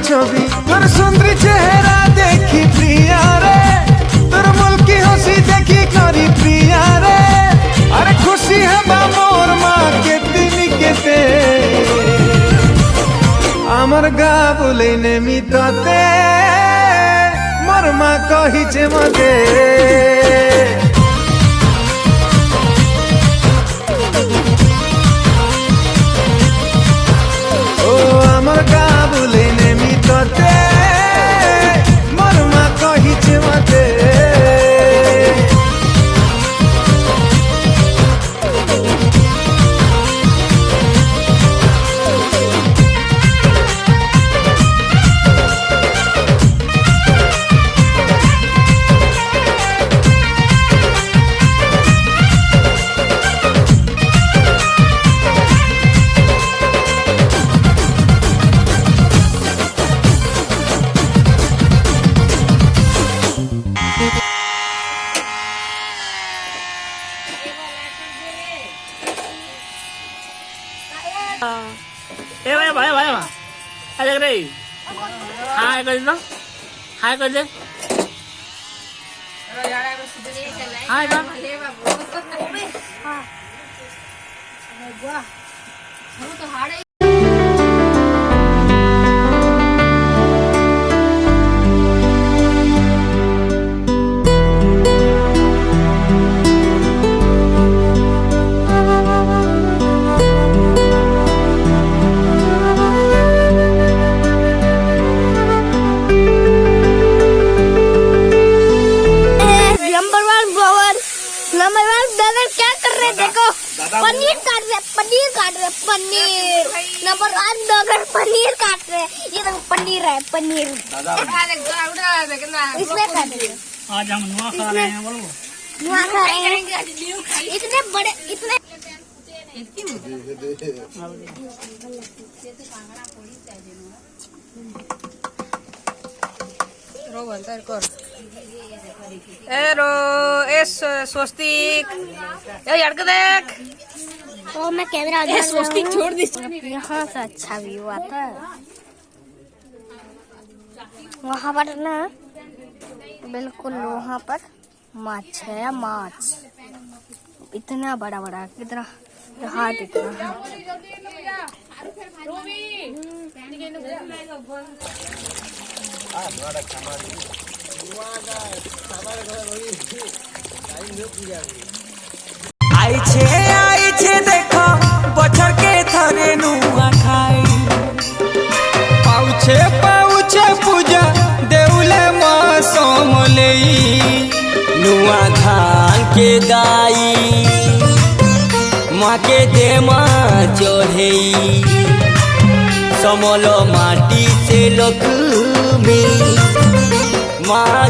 छवि तोर सुंदरी चेहरा देखी प्रिया रे तोर मुल्की हंसी देखी करी प्रिया रे अरे खुशी है मोर माँ के दिन केते आमर गा बोले नेमी तते मोर माँ कहिचे मते आमर गा बोले नेमी तते मोर माँ कहिचे मते भाई भाई भाई देख रही हाय कर दो हाय कर दे हाय कर पनीर काट रहे पनीर नंबर 1 डॉगर पनीर काट रहे ये तो पनीर है पनीर इसमें काट रहे आज हम नुआ खा रहे हैं बोलो नुआ खा रहे हैं इतने बड़े इतने एरो एस स्वस्तिक ये यार देख तो मैं कैमरा स्वस्तिक छोड़ दी यहाँ से अच्छा व्यू आता है वहाँ पर ना बिल्कुल वहाँ पर माछ है माछ इतना बड़ा बड़ा कितना हाथ इतना आई छे देखो बछर के थरे नुआ खाई पाउछे पाउछे पूजा देउले मौसम लेई नुआ धान के दाई माँ के दे माँ चढ़ेई समलो माटी से लक्ष्मी माँ